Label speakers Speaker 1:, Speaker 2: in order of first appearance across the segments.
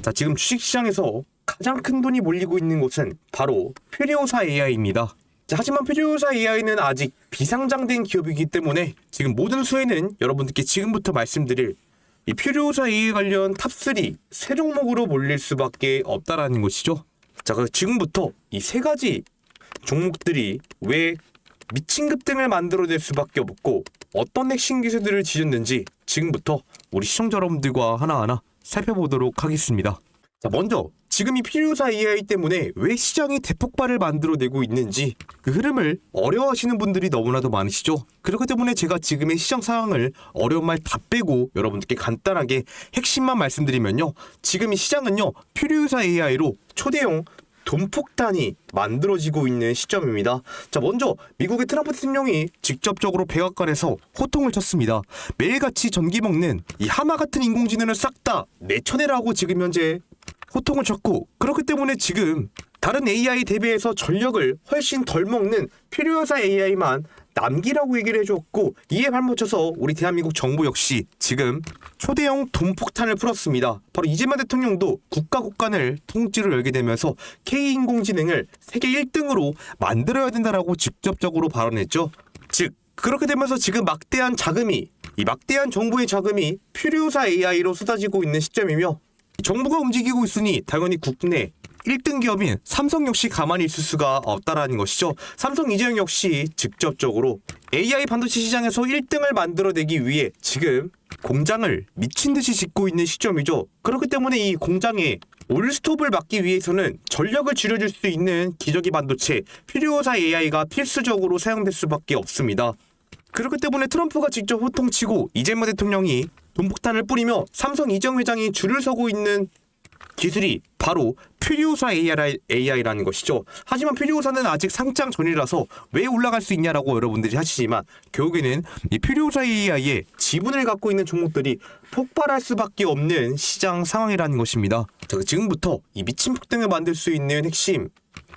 Speaker 1: 자, 지금 주식시장에서 가장 큰 돈이 몰리고 있는 곳은 바로 퓨리오사 AI입니다. 자, 하지만 퓨리오사 AI는 아직 비상장된 기업이기 때문에 지금 모든 수혜는 여러분들께 지금부터 말씀드릴 이 퓨리오사 AI 관련 탑3 세 종목으로 몰릴 수밖에 없다라는 것이죠. 자, 그럼 지금부터 이 세 가지 종목들이 왜 미친 급등을 만들어낼 수밖에 없고 어떤 핵심 기술들을 지녔는지 지금부터 우리 시청자 여러분들과 하나하나 살펴보도록 하겠습니다. 자, 먼저 지금 이 퓨리오사 AI 때문에 왜 시장이 대폭발을 만들어내고 있는지 그 흐름을 어려워하시는 분들이 너무나도 많으시죠. 그렇기 때문에 제가 지금의 시장 상황을 어려운 말 다 빼고 여러분들께 간단하게 핵심만 말씀드리면요, 지금 이 시장은요 퓨리오사 AI로 초대형 돈폭탄이 만들어지고 있는 시점입니다. 자, 먼저 미국의 트럼프 대통령이 직접적으로 백악관에서 호통을 쳤습니다. 매일같이 전기 먹는 이 하마 같은 인공지능을 싹 다 내쳐내라고 지금 현재 호통을 쳤고, 그렇기 때문에 지금 다른 AI 대비해서 전력을 훨씬 덜 먹는 퓨리오사 AI만 남기라고 얘기를 해줬고, 이에 발맞춰서 우리 대한민국 정부 역시 지금 초대형 돈폭탄을 풀었습니다. 바로 이재명 대통령도 국가국간을 통째로 열게 되면서 K인공지능을 세계 1등으로 만들어야 된다라고 직접적으로 발언했죠. 즉 그렇게 되면서 지금 막대한 정부의 자금이 퓨리오사 AI로 쏟아지고 있는 시점이며, 정부가 움직이고 있으니 당연히 국내 1등 기업인 삼성 역시 가만히 있을 수가 없다라는 것이죠. 삼성 이재용 역시 직접적으로 AI 반도체 시장에서 1등을 만들어내기 위해 지금 공장을 미친 듯이 짓고 있는 시점이죠. 그렇기 때문에 이 공장에 올스톱을 막기 위해서는 전력을 줄여줄 수 있는 기저귀 반도체 퓨리오사 AI가 필수적으로 사용될 수밖에 없습니다. 그렇기 때문에 트럼프가 직접 호통치고 이재명 대통령이 돈폭탄을 뿌리며 삼성 이재용 회장이 줄을 서고 있는 기술이 바로 퓨리오사 AI라는 것이죠. 하지만 퓨리오사는 아직 상장 전이라서 왜 올라갈 수 있냐라고 여러분들이 하시지만, 결국에는 이 퓨리오사 AI의 지분을 갖고 있는 종목들이 폭발할 수밖에 없는 시장 상황이라는 것입니다. 자, 지금부터 이 미친 폭등을 만들 수 있는 핵심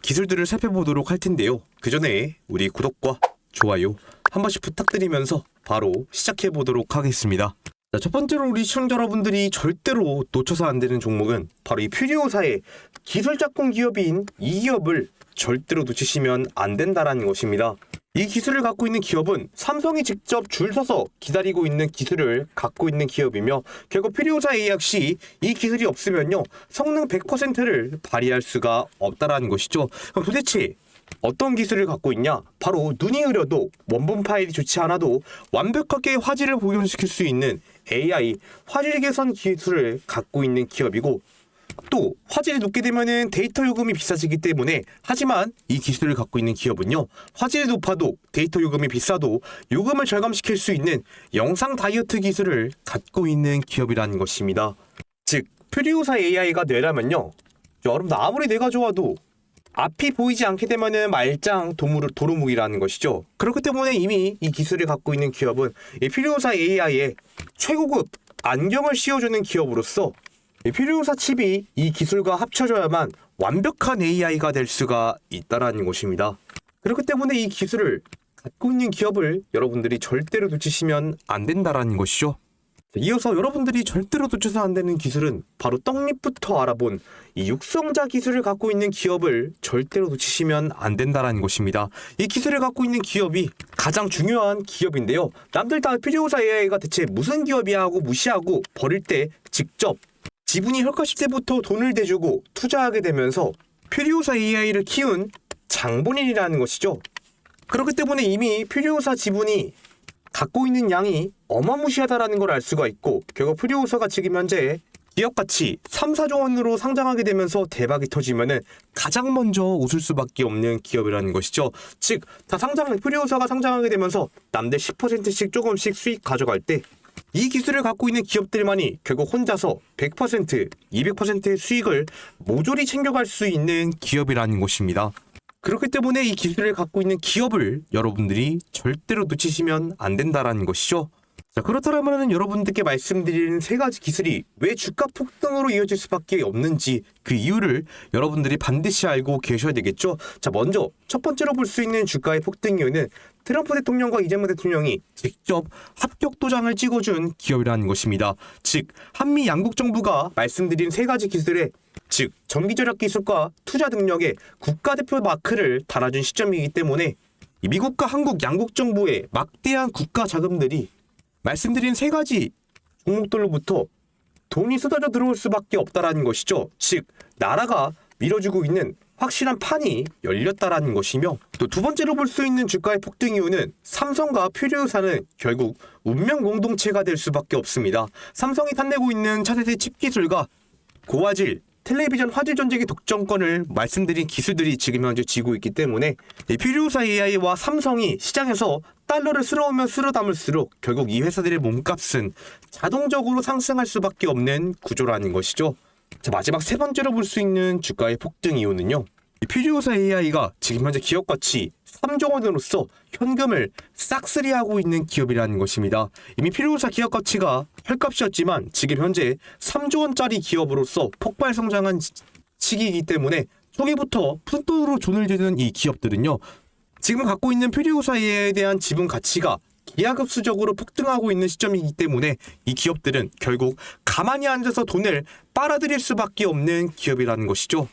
Speaker 1: 기술들을 살펴보도록 할 텐데요. 그 전에 우리 구독과 좋아요 한 번씩 부탁드리면서 바로 시작해 보도록 하겠습니다. 자, 첫 번째로 우리 시청자 여러분들이 절대로 놓쳐서 안 되는 종목은 바로 이 퓨리오사의 기술 작공 기업인 이 기업을 절대로 놓치시면 안 된다라는 것입니다. 이 기술을 갖고 있는 기업은 삼성이 직접 줄 서서 기다리고 있는 기술을 갖고 있는 기업이며, 결국 퓨리오사 AI 역시 이 기술이 없으면요 성능 100%를 발휘할 수가 없다라는 것이죠. 그럼 도대체 어떤 기술을 갖고 있냐? 바로 눈이 흐려도 원본 파일이 좋지 않아도 완벽하게 화질을 복용시킬 수 있는 AI 화질 개선 기술을 갖고 있는 기업이고, 또 화질이 높게 되면은 데이터 요금이 비싸지기 때문에, 하지만 이 기술을 갖고 있는 기업은요 화질이 높아도 데이터 요금이 비싸도 요금을 절감시킬 수 있는 영상 다이어트 기술을 갖고 있는 기업이라는 것입니다. 즉 퓨리오사 AI가 뇌라면요, 여러분들 아무리 뇌가 좋아도 앞이 보이지 않게 되면은 말짱 도루묵이라는 것이죠. 그렇기 때문에 이미 이 기술을 갖고 있는 기업은 이 퓨리오사 AI의 최고급 안경을 씌워주는 기업으로서 이 퓨리오사 칩이 이 기술과 합쳐져야만 완벽한 AI가 될 수가 있다라는 것입니다. 그렇기 때문에 이 기술을 갖고 있는 기업을 여러분들이 절대로 놓치시면 안 된다라는 것이죠. 이어서 여러분들이 절대로 놓쳐서 안 되는 기술은 바로 떡잎부터 알아본 이 육성자 기술을 갖고 있는 기업을 절대로 놓치시면 안 된다라는 것입니다. 이 기술을 갖고 있는 기업이 가장 중요한 기업인데요. 남들 다 퓨리오사 AI가 대체 무슨 기업이야 하고 무시하고 버릴 때 직접 지분이 헐값일 때부터 돈을 대주고 투자하게 되면서 퓨리오사 AI를 키운 장본인이라는 것이죠. 그렇기 때문에 이미 퓨리오사 지분이 갖고 있는 양이 어마무시하다라는 걸 알 수가 있고, 결국 퓨리오사가 지금 현재 기업 가치 3, 4조 원으로 상장하게 되면서 대박이 터지면은 가장 먼저 웃을 수밖에 없는 기업이라는 것이죠. 즉, 퓨리오사가 상장하게 되면서 남들 10%씩 조금씩 수익 가져갈 때 이 기술을 갖고 있는 기업들만이 결국 혼자서 100%, 200%의 수익을 모조리 챙겨갈 수 있는 기업이라는 것입니다. 그렇기 때문에 이 기술을 갖고 있는 기업을 여러분들이 절대로 놓치시면 안 된다라는 것이죠. 자, 그렇다면 여러분들께 말씀드리는 세 가지 기술이 왜 주가 폭등으로 이어질 수밖에 없는지 그 이유를 여러분들이 반드시 알고 계셔야 되겠죠. 자, 먼저 첫 번째로 볼 수 있는 주가의 폭등 이유는 트럼프 대통령과 이재명 대통령이 직접 합격 도장을 찍어준 기업이라는 것입니다. 즉, 한미 양국 정부가 말씀드린 세 가지 기술에 즉 전기절약 기술과 투자 능력에 국가대표 마크를 달아준 시점이기 때문에 이 미국과 한국 양국 정부의 막대한 국가 자금들이 말씀드린 세 가지 종목들로부터 돈이 쏟아져 들어올 수밖에 없다라는 것이죠. 즉, 나라가 밀어주고 있는 확실한 판이 열렸다라는 것이며, 또 두 번째로 볼 수 있는 주가의 폭등 이유는 삼성과 퓨리오사는 결국 운명 공동체가 될 수밖에 없습니다. 삼성이 탐내고 있는 차세대 칩 기술과 고화질 텔레비전 화질 전쟁의 독점권을 말씀드린 기술들이 지금 현재 쥐고 있기 때문에 퓨리오사 AI와 삼성이 시장에서 달러를 쓸어오면 쓸어 담을수록 결국 이 회사들의 몸값은 자동적으로 상승할 수밖에 없는 구조라는 것이죠. 자, 마지막 세 번째로 볼 수 있는 주가의 폭등 이유는요. 퓨리오사 AI가 지금 현재 기업 가치 3조 원으로서 현금을 싹쓸이하고 있는 기업이라는 것입니다. 이미 퓨리오사 기업 가치가 헐값이었지만 지금 현재 3조 원짜리 기업으로서 폭발 성장한 시기이기 때문에 초기부터 푼돈으로 돈을 주는 이 기업들은요. 지금 갖고 있는 퓨리오사 AI에 대한 지분 가치가 기하급수적으로 폭등하고 있는 시점이기 때문에 이 기업들은 결국 가만히 앉아서 돈을 빨아들일 수밖에 없는 기업이라는 것이죠.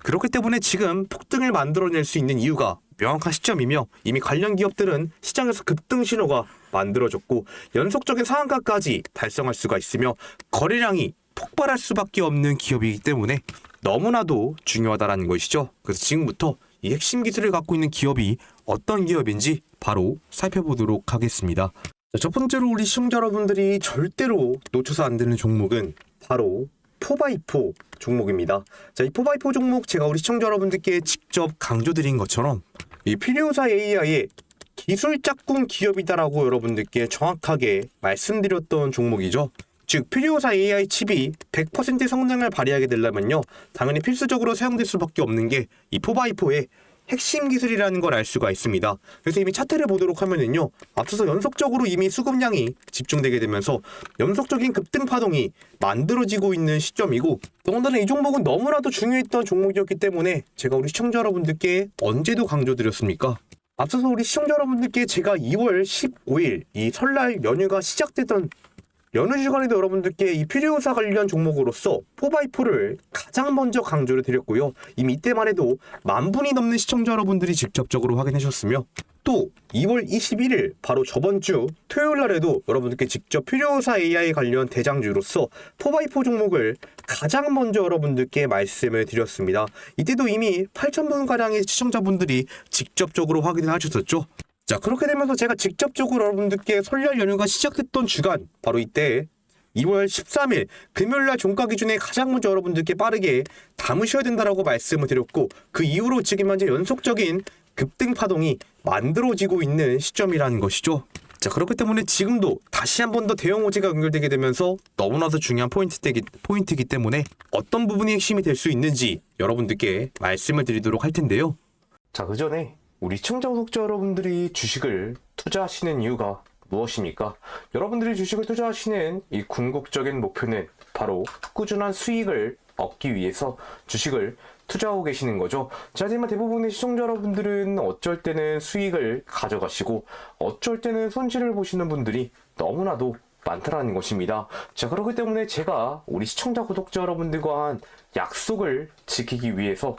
Speaker 1: 그렇기 때문에 지금 폭등을 만들어낼 수 있는 이유가 명확한 시점이며 이미 관련 기업들은 시장에서 급등 신호가 만들어졌고 연속적인 상한가까지 달성할 수가 있으며 거래량이 폭발할 수밖에 없는 기업이기 때문에 너무나도 중요하다는 것이죠. 그래서 지금부터 이 핵심 기술을 갖고 있는 기업이 어떤 기업인지 바로 살펴보도록 하겠습니다. 자, 첫 번째로 우리 시청자 여러분들이 절대로 놓쳐서 안 되는 종목은 바로 4x4 종목입니다. 자, 이 4x4 종목 제가 우리 시청자 여러분들께 직접 강조드린 것처럼 이 퓨리오사 AI의 기술 짝꿍 기업이다라고 여러분들께 정확하게 말씀드렸던 종목이죠. 즉 퓨리오사 AI 칩이 100% 성능을 발휘하게 되려면요. 당연히 필수적으로 사용될 수밖에 없는 게 이 4x4의 핵심 기술이라는 걸 알 수가 있습니다. 그래서 이미 차트를 보도록 하면은요. 앞서서 연속적으로 이미 수급량이 집중되게 되면서 연속적인 급등 파동이 만들어지고 있는 시점이고 더군다나 이 종목은 너무나도 중요했던 종목이었기 때문에 제가 우리 시청자 여러분들께 언제도 강조드렸습니까? 앞서서 우리 시청자 여러분들께 제가 2월 15일 이 설날 연휴가 시작됐던 연휴 주간에도 여러분들께 이 퓨리오사 관련 종목으로서 4x4를 가장 먼저 강조를 드렸고요. 이미 이때만 해도 10,000분이 넘는 시청자 여러분들이 직접적으로 확인해 주셨으며 또 2월 21일 바로 저번 주 토요일 날에도 여러분들께 직접 퓨리오사 AI 관련 대장주로서 4x4 종목을 가장 먼저 여러분들께 말씀을 드렸습니다. 이때도 이미 8,000분가량의 시청자분들이 직접적으로 확인을 하셨었죠. 자, 그렇게 되면서 제가 직접적으로 여러분들께 설날 연휴가 시작됐던 주간 바로 이때 2월 13일 금요일날 종가 기준에 가장 먼저 여러분들께 빠르게 담으셔야 된다라고 말씀을 드렸고 그 이후로 지금 현재 연속적인 급등 파동이 만들어지고 있는 시점이라는 것이죠. 자, 그렇기 때문에 지금도 다시 한 번 더 대형 호재가 연결되게 되면서 너무나도 중요한 포인트이기 때문에 어떤 부분이 핵심이 될 수 있는지 여러분들께 말씀을 드리도록 할 텐데요. 자, 그 전에 우리 시청자 구독자 여러분들이 주식을 투자하시는 이유가 무엇입니까? 여러분들이 주식을 투자하시는 이 궁극적인 목표는 바로 꾸준한 수익을 얻기 위해서 주식을 투자하고 계시는 거죠. 자, 하지만 대부분의 시청자 여러분들은 어쩔 때는 수익을 가져가시고 어쩔 때는 손실을 보시는 분들이 너무나도 많다라는 것입니다. 자, 그렇기 때문에 제가 우리 시청자 구독자 여러분들과 한 약속을 지키기 위해서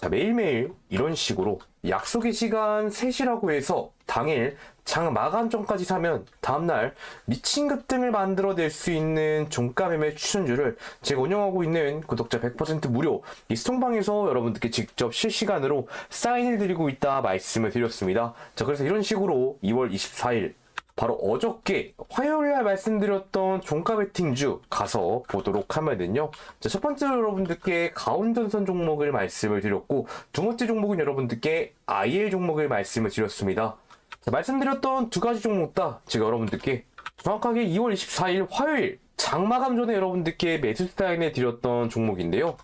Speaker 1: 매일매일 이런 식으로 약속의 시간 3시라고 해서 당일 장 마감 전까지 사면 다음날 미친 급등을 만들어낼 수 있는 종가 매매 추천주를 제가 운영하고 있는 구독자 100% 무료 이 스톡방에서 여러분들께 직접 실시간으로 사인을 드리고 있다 말씀을 드렸습니다. 자, 그래서 이런 식으로 2월 24일 바로 어저께 화요일날 말씀드렸던 종가 베팅주 가서 보도록 하면은요. 자, 첫 번째로 여러분들께 가온전선 종목을 말씀을 드렸고 두 번째 종목은 여러분들께 IL 종목을 말씀을 드렸습니다. 자, 말씀드렸던 두 가지 종목 다 제가 여러분들께 정확하게 2월 24일 화요일 장마감 전에 여러분들께 매수 사인해 드렸던 종목인데요.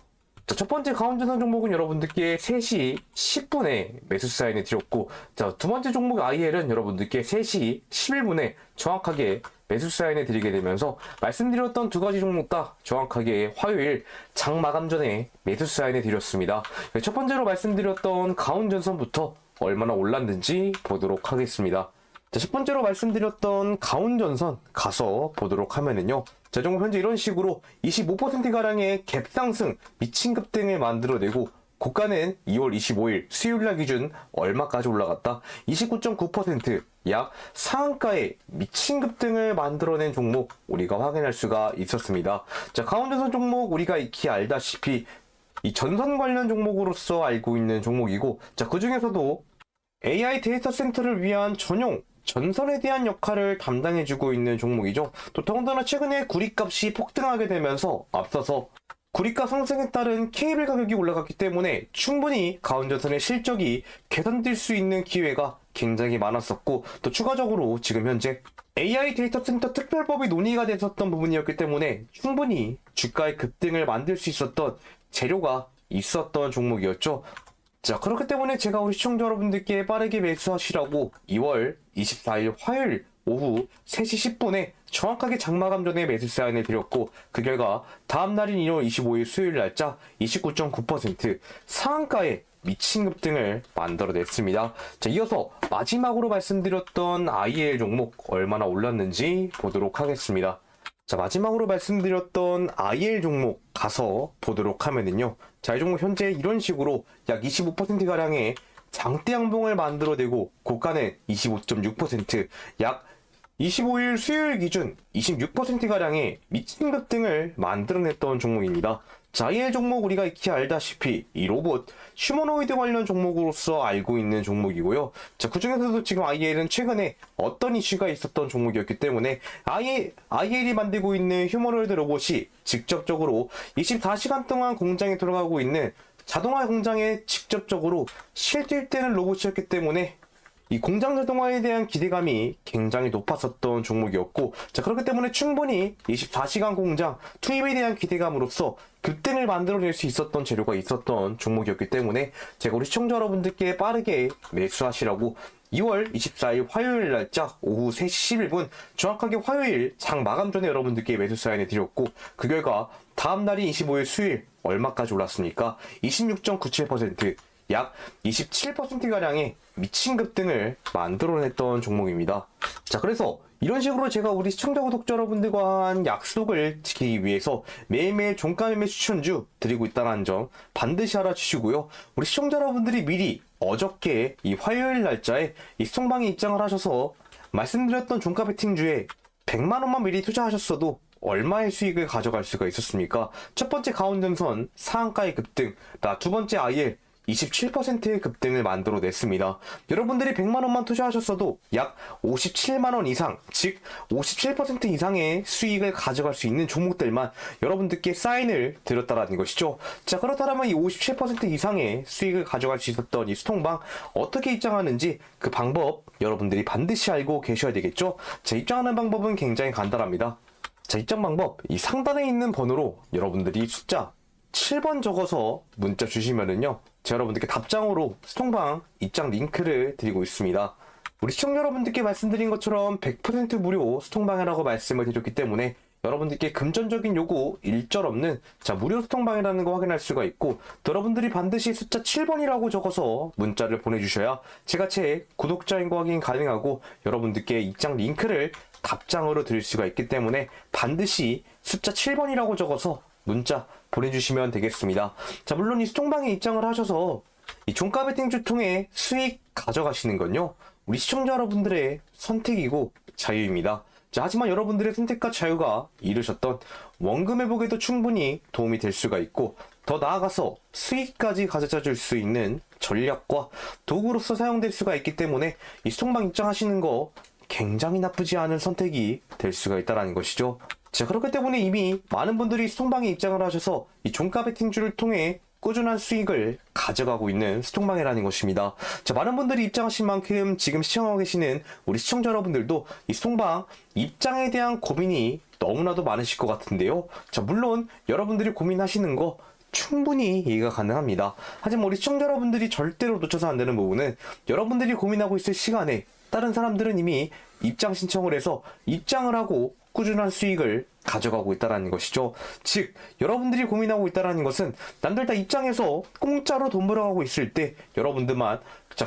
Speaker 1: 자, 첫 번째 가온전선 종목은 여러분들께 3시 10분에 매수 사인을 드렸고, 자, 두 번째 종목 IL은 여러분들께 3시 11분에 정확하게 매수 사인을 드리게 되면서 말씀드렸던 두 가지 종목 다 정확하게 화요일 장 마감 전에 매수 사인을 드렸습니다. 첫 번째로 말씀드렸던 가온전선부터 얼마나 올랐는지 보도록 하겠습니다. 자, 첫 번째로 말씀드렸던 가온전선 가서 보도록 하면은요. 자, 종목 현재 이런 식으로 25%가량의 갭 상승, 미친 급등을 만들어내고 고가는 2월 25일 수요일날 기준 얼마까지 올라갔다? 29.9%, 약 상한가에 미친 급등을 만들어낸 종목 우리가 확인할 수가 있었습니다. 자, 가온전선 종목 우리가 익히 알다시피 이 전선 관련 종목으로서 알고 있는 종목이고, 자, 그 중에서도 AI 데이터 센터를 위한 전용 전선에 대한 역할을 담당해주고 있는 종목이죠. 또 더군다나 최근에 구리값이 폭등하게 되면서 앞서서 구리가 상승에 따른 케이블 가격이 올라갔기 때문에 충분히 가온전선의 실적이 개선될 수 있는 기회가 굉장히 많았었고, 또 추가적으로 지금 현재 AI 데이터 센터 특별법이 논의가 됐었던 부분이었기 때문에 충분히 주가의 급등을 만들 수 있었던 재료가 있었던 종목이었죠. 자, 그렇기 때문에 제가 우리 시청자 여러분들께 빠르게 매수하시라고 2월 24일 화요일 오후 3시 10분에 정확하게 장마감 전에 매수 사인을 드렸고, 그 결과 다음날인 2월 25일 수요일 날짜 29.9% 상한가에 미친 급등을 만들어냈습니다. 자, 이어서 마지막으로 말씀드렸던 IL 종목 얼마나 올랐는지 보도록 하겠습니다. 자, 마지막으로 말씀드렸던 IL 종목 가서 보도록 하면은요. 자, 이 종목 현재 이런 식으로 약 25%가량의 장대 양봉을 만들어내고 고가는 25.6%, 약 25일 수요일 기준 26%가량의 미친 급등을 만들어냈던 종목입니다. 자, IL 종목 우리가 익히 알다시피 이 로봇 휴머노이드 관련 종목으로서 알고 있는 종목이고요. 자, 그 중에서도 지금 IL은 최근에 어떤 이슈가 있었던 종목이었기 때문에 IL이 만들고 있는 휴머노이드 로봇이 직접적으로 24시간 동안 공장에 들어가고 있는 자동화 공장에 직접적으로 실질되는 로봇이었기 때문에 이 공장 자동화에 대한 기대감이 굉장히 높았었던 종목이었고, 자, 그렇기 때문에 충분히 24시간 공장 투입에 대한 기대감으로써 급등을 만들어낼 수 있었던 재료가 있었던 종목이었기 때문에 제가 우리 시청자 여러분들께 빠르게 매수하시라고 2월 24일 화요일 날짜 오후 3시 11분 정확하게 화요일 장 마감 전에 여러분들께 매수 사인을 드렸고, 그 결과 다음날인 25일 수요일 얼마까지 올랐습니까? 26.97%, 약 27%가량의 미친 급등을 만들어냈던 종목입니다. 자, 그래서 이런 식으로 제가 우리 시청자 구독자 여러분들과 한 약속을 지키기 위해서 매일매일 종가 매매 추천주 드리고 있다는 점 반드시 알아주시고요. 우리 시청자 여러분들이 미리 어저께 이 화요일 날짜에 이 스톡방에 입장을 하셔서 말씀드렸던 종가 베팅주에 100만원만 미리 투자하셨어도 얼마의 수익을 가져갈 수가 있었습니까? 첫 번째 가온전선 상한가의 급등, 두 번째 IL 27%의 급등을 만들어냈습니다. 여러분들이 100만원만 투자하셨어도 약 57만원 이상, 즉 57% 이상의 수익을 가져갈 수 있는 종목들만 여러분들께 사인을 드렸다라는 것이죠. 자, 그렇다면 이 57% 이상의 수익을 가져갈 수 있었던 이 스톡방 어떻게 입장하는지 그 방법 여러분들이 반드시 알고 계셔야 되겠죠. 자, 입장하는 방법은 굉장히 간단합니다. 자, 입장 방법, 이 상단에 있는 번호로 여러분들이 숫자 7번 적어서 문자 주시면은요, 제가 여러분들께 답장으로 스톡방 입장 링크를 드리고 있습니다. 우리 시청자 여러분들께 말씀드린 것처럼 100% 무료 스톡방이라고 말씀을 드렸기 때문에 여러분들께 금전적인 요구 일절 없는 무료 스톡방이라는 거 확인할 수가 있고, 또 여러분들이 반드시 숫자 7번이라고 적어서 문자를 보내주셔야 제가 제 구독자인 거 확인 가능하고 여러분들께 입장 링크를 답장으로 드릴 수가 있기 때문에 반드시 숫자 7번이라고 적어서 문자 보내주시면 되겠습니다. 자, 물론 이 스톡방에 입장을 하셔서 이 종가 베팅주 통해 수익 가져가시는 건요, 우리 시청자 여러분들의 선택이고 자유입니다. 자, 하지만 여러분들의 선택과 자유가 이루셨던 원금 회복에도 충분히 도움이 될 수가 있고, 더 나아가서 수익까지 가져다 줄 수 있는 전략과 도구로서 사용될 수가 있기 때문에 이 스톡방 입장하시는 거 굉장히 나쁘지 않은 선택이 될 수가 있다는 것이죠. 자, 그렇기 때문에 이미 많은 분들이 스톡방에 입장을 하셔서 이 종가 베팅주를 통해 꾸준한 수익을 가져가고 있는 스톡방이라는 것입니다. 자, 많은 분들이 입장하신 만큼 지금 시청하고 계시는 우리 시청자 여러분들도 이 스톡방 입장에 대한 고민이 너무나도 많으실 것 같은데요. 자, 물론 여러분들이 고민하시는 거 충분히 이해가 가능합니다. 하지만 우리 시청자 여러분들이 절대로 놓쳐서 안 되는 부분은 여러분들이 고민하고 있을 시간에 다른 사람들은 이미 입장 신청을 해서 입장을 하고 꾸준한 수익을 가져가고 있다는 것이죠. 즉 여러분들이 고민하고 있다는 것은 남들 다 입장해서 공짜로 돈 벌어가고 있을 때 여러분들만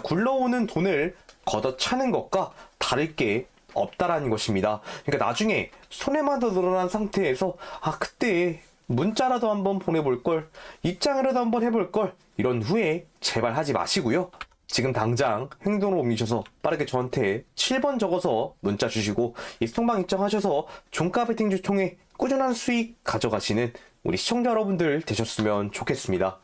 Speaker 1: 굴러오는 돈을 걷어차는 것과 다를 게 없다라는 것입니다. 그러니까 나중에 손해만 더 늘어난 상태에서 그때 문자라도 한번 보내볼 걸, 입장이라도 한번 해볼 걸, 이런 후에 제발 하지 마시고요. 지금 당장 행동으로 옮기셔서 빠르게 저한테 7번 적어서 문자 주시고 통방 입장하셔서 종가 베팅주 통해 꾸준한 수익 가져가시는 우리 시청자 여러분들 되셨으면 좋겠습니다.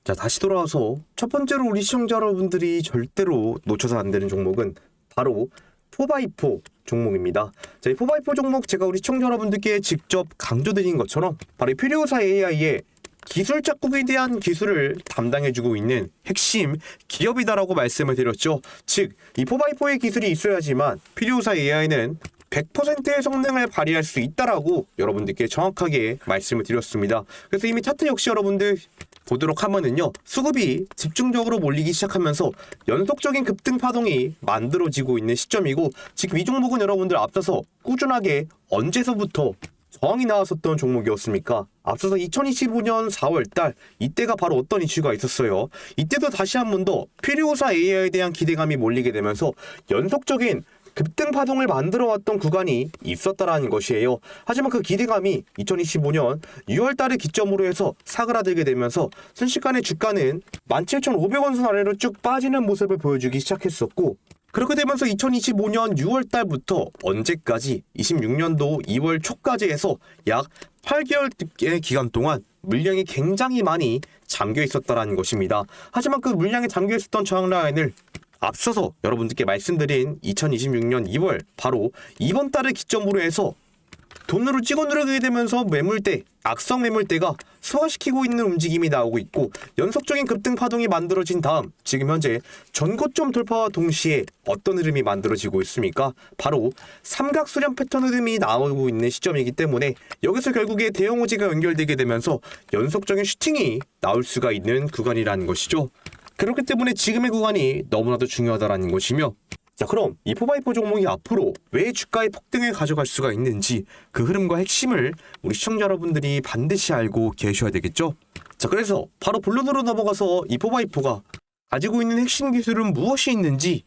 Speaker 1: 자, 다시 돌아와서 첫 번째로 우리 시청자 여러분들이 절대로 놓쳐서 안 되는 종목은 바로 4x4 종목입니다. 자, 이 4x4 종목 제가 우리 시청자 여러분들께 직접 강조드린 것처럼 바로 퓨리오사 AI의 기술 작곡에 대한 기술을 담당해주고 있는 핵심 기업이다라고 말씀을 드렸죠. 즉, 이 4x4의 기술이 있어야지만 퓨리오사 AI는 100%의 성능을 발휘할 수 있다라고 여러분들께 정확하게 말씀을 드렸습니다. 그래서 이미 차트 역시 여러분들 보도록 하면은요, 수급이 집중적으로 몰리기 시작하면서 연속적인 급등 파동이 만들어지고 있는 시점이고, 지금 이 종목은 여러분들 앞서서 꾸준하게 언제서부터 저항이 나왔었던 종목이었습니까? 앞서서 2025년 4월달 이때가 바로 어떤 이슈가 있었어요. 이때도 다시 한 번 더 퓨리오사 AI에 대한 기대감이 몰리게 되면서 연속적인 급등 파동을 만들어왔던 구간이 있었다라는 것이에요. 하지만 그 기대감이 2025년 6월달을 기점으로 해서 사그라들게 되면서 순식간에 주가는 17,500원 선 아래로 쭉 빠지는 모습을 보여주기 시작했었고, 그렇게 되면서 2025년 6월달부터 언제까지 26년도 2월 초까지 해서 약 8개월의 기간 동안 물량이 굉장히 많이 잠겨 있었다라는 것입니다. 하지만 그 물량에 잠겨 있었던 저항 라인을 앞서서 여러분들께 말씀드린 2026년 2월 바로 이번 달을 기점으로 해서 돈으로 찍어 누르게 되면서 매물대, 악성 매물대가 소화시키고 있는 움직임이 나오고 있고, 연속적인 급등 파동이 만들어진 다음 지금 현재 전고점 돌파와 동시에 어떤 흐름이 만들어지고 있습니까? 바로 삼각 수렴 패턴 흐름이 나오고 있는 시점이기 때문에 여기서 결국에 대형 호재가 연결되게 되면서 연속적인 슈팅이 나올 수가 있는 구간이라는 것이죠. 그렇기 때문에 지금의 구간이 너무나도 중요하다는 것이며, 자, 그럼 이 4x4 종목이 앞으로 왜 주가의 폭등을 가져갈 수가 있는지 그 흐름과 핵심을 우리 시청자 여러분들이 반드시 알고 계셔야 되겠죠? 자, 그래서 바로 본론으로 넘어가서 이 4x4가 가지고 있는 핵심 기술은 무엇이 있는지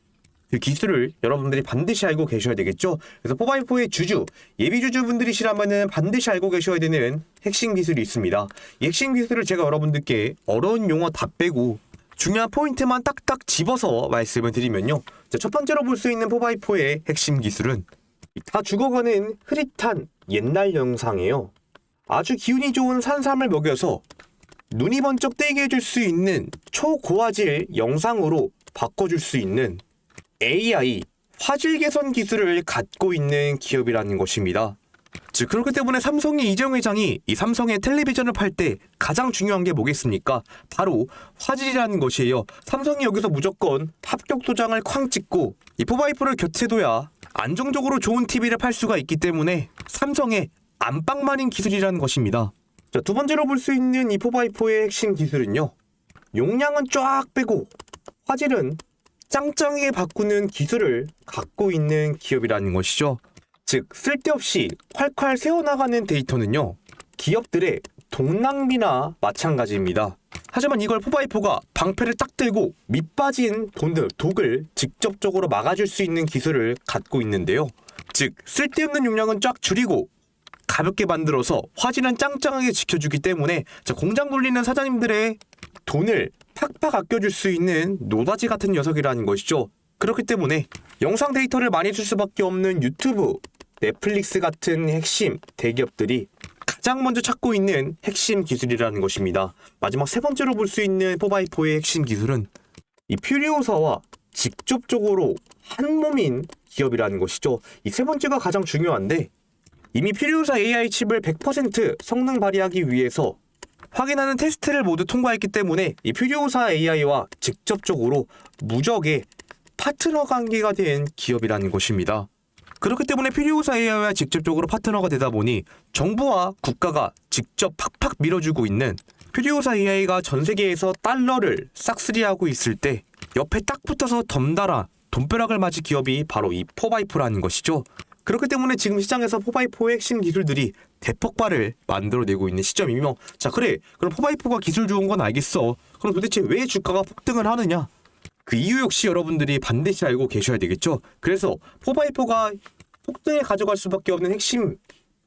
Speaker 1: 그 기술을 여러분들이 반드시 알고 계셔야 되겠죠? 그래서 4x4의 주주, 예비주주분들이시라면 반드시 알고 계셔야 되는 핵심 기술이 있습니다. 이 핵심 기술을 제가 여러분들께 어려운 용어 다 빼고 중요한 포인트만 딱딱 집어서 말씀을 드리면요. 자, 첫 번째로 볼 수 있는 4x4의 핵심 기술은 다 죽어가는 흐릿한 옛날 영상이에요. 아주 기운이 좋은 산삼을 먹여서 눈이 번쩍 뜨게 해줄 수 있는 초고화질 영상으로 바꿔줄 수 있는 AI 화질 개선 기술을 갖고 있는 기업이라는 것입니다. 즉, 그렇기 때문에 삼성의 이재용 회장이 이 삼성의 텔레비전을 팔 때 가장 중요한 게 뭐겠습니까? 바로 화질이라는 것이에요. 삼성이 여기서 무조건 합격 도장을 쾅 찍고 이 4x4를 교체둬야 안정적으로 좋은 TV를 팔 수가 있기 때문에 삼성의 안방만인 기술이라는 것입니다. 자, 두 번째로 볼 수 있는 이 4x4의 핵심 기술은요, 용량은 쫙 빼고 화질은 짱짱하게 바꾸는 기술을 갖고 있는 기업이라는 것이죠. 즉, 쓸데없이 콸콸 새어나가는 데이터는요, 기업들의 돈 낭비나 마찬가지입니다. 하지만 이걸 4x4가 방패를 딱 들고 밑빠진 독을 직접적으로 막아줄 수 있는 기술을 갖고 있는데요. 즉, 쓸데없는 용량은 쫙 줄이고 가볍게 만들어서 화질은 짱짱하게 지켜주기 때문에 공장 돌리는 사장님들의 돈을 팍팍 아껴줄 수 있는 노다지 같은 녀석이라는 것이죠. 그렇기 때문에 영상 데이터를 많이 쓸 수밖에 없는 유튜브, 넷플릭스 같은 핵심 대기업들이 가장 먼저 찾고 있는 핵심 기술이라는 것입니다. 마지막 세 번째로 볼 수 있는 4x4의 핵심 기술은 이 퓨리오사와 직접적으로 한 몸인 기업이라는 것이죠. 이 세 번째가 가장 중요한데, 이미 퓨리오사 AI 칩을 100% 성능 발휘하기 위해서 확인하는 테스트를 모두 통과했기 때문에 이 퓨리오사 AI와 직접적으로 무적의 파트너 관계가 된 기업이라는 것입니다. 그렇기 때문에 퓨리오사 AI와 직접적으로 파트너가 되다 보니 정부와 국가가 직접 팍팍 밀어주고 있는 퓨리오사 AI가 전 세계에서 달러를 싹쓸이하고 있을 때 옆에 딱 붙어서 덤달아 돈벼락을 맞은 기업이 바로 이 4x4라는 것이죠. 그렇기 때문에 지금 시장에서 4x4의 핵심 기술들이 대폭발을 만들어내고 있는 시점이며, 자 그래 그럼 4x4가 기술 좋은 건 알겠어. 그럼 도대체 왜 주가가 폭등을 하느냐? 그 이유 역시 여러분들이 반드시 알고 계셔야 되겠죠. 그래서 4x4가 폭등에 가져갈 수밖에 없는 핵심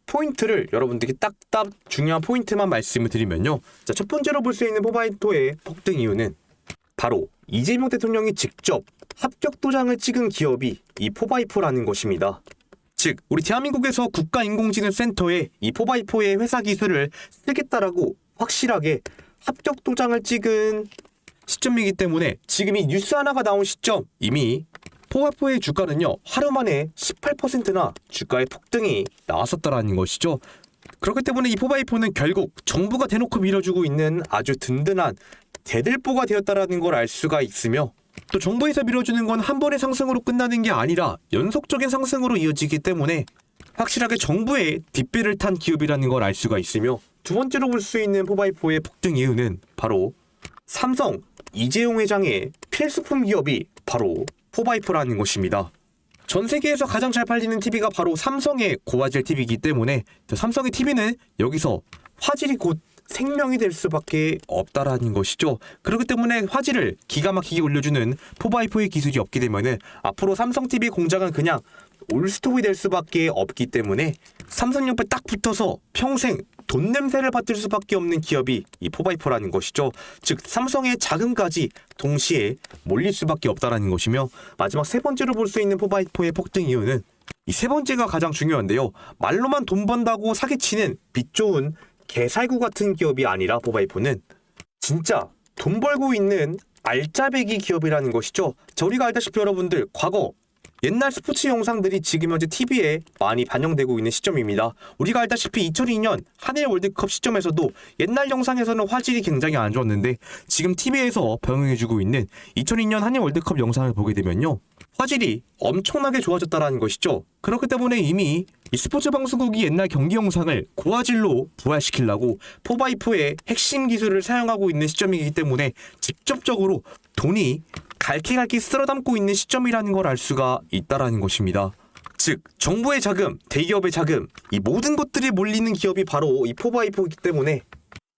Speaker 1: 포인트를 여러분들께 딱딱 중요한 포인트만 말씀을 드리면요. 자, 첫 번째로 볼 수 있는 4x4의 폭등 이유는 바로 이재명 대통령이 직접 합격 도장을 찍은 기업이 이 4x4라는 것입니다. 즉 우리 대한민국에서 국가인공지능센터에 이 4x4의 회사 기술을 쓰겠다라고 확실하게 합격 도장을 찍은 시점이기 때문에 지금 이 뉴스 하나가 나온 시점 이미 4x4의 주가는요 하루 만에 18%나 주가의 폭등이 나왔었다라는 것이죠. 그렇기 때문에 이 4x4는 결국 정부가 대놓고 밀어주고 있는 아주 든든한 대들보가 되었다라는 걸 알 수가 있으며, 또 정부에서 밀어주는 건 한 번의 상승으로 끝나는 게 아니라 연속적인 상승으로 이어지기 때문에 확실하게 정부의 뒷배를 탄 기업이라는 걸 알 수가 있으며, 두 번째로 볼 수 있는 4x4의 폭등 이유는 바로 삼성 이재용 회장의 필수품 기업이 바로 4x4라는 것입니다. 전 세계에서 가장 잘 팔리는 TV가 바로 삼성의 고화질 TV이기 때문에 삼성의 TV는 여기서 화질이 곧 생명이 될 수밖에 없다라는 것이죠. 그렇기 때문에 화질을 기가 막히게 올려주는 4x4의 기술이 없게 되면은 앞으로 삼성 TV 공장은 그냥 올스톱이 될 수밖에 없기 때문에 삼성 옆에 딱 붙어서 평생 돈 냄새를 맡을 수밖에 없는 기업이 이 4x4라는 것이죠. 즉 삼성의 자금까지 동시에 몰릴 수밖에 없다라는 것이며, 마지막 세 번째로 볼 수 있는 4x4의 폭등 이유는 이 세 번째가 가장 중요한데요. 말로만 돈 번다고 사기치는 빛 좋은 개살구 같은 기업이 아니라 4x4는 진짜 돈 벌고 있는 알짜배기 기업이라는 것이죠. 자, 우리가 알다시피 여러분들 과거 옛날 스포츠 영상들이 지금 현재 TV에 많이 반영되고 있는 시점입니다. 우리가 알다시피 2002년 한일 월드컵 시점에서도 옛날 영상에서는 화질이 굉장히 안 좋았는데 지금 TV에서 방영해주고 있는 2002년 한일 월드컵 영상을 보게 되면요, 화질이 엄청나게 좋아졌다는 것이죠. 그렇기 때문에 이미 이 스포츠 방송국이 옛날 경기 영상을 고화질로 부활시키려고 4x4의 핵심 기술을 사용하고 있는 시점이기 때문에 직접적으로 돈이 갈퀴갈퀴 쓸어담고 있는 시점이라는 걸 알 수가 있다라는 것입니다. 즉 정부의 자금, 대기업의 자금, 이 모든 것들이 몰리는 기업이 바로 이 4x4이기 때문에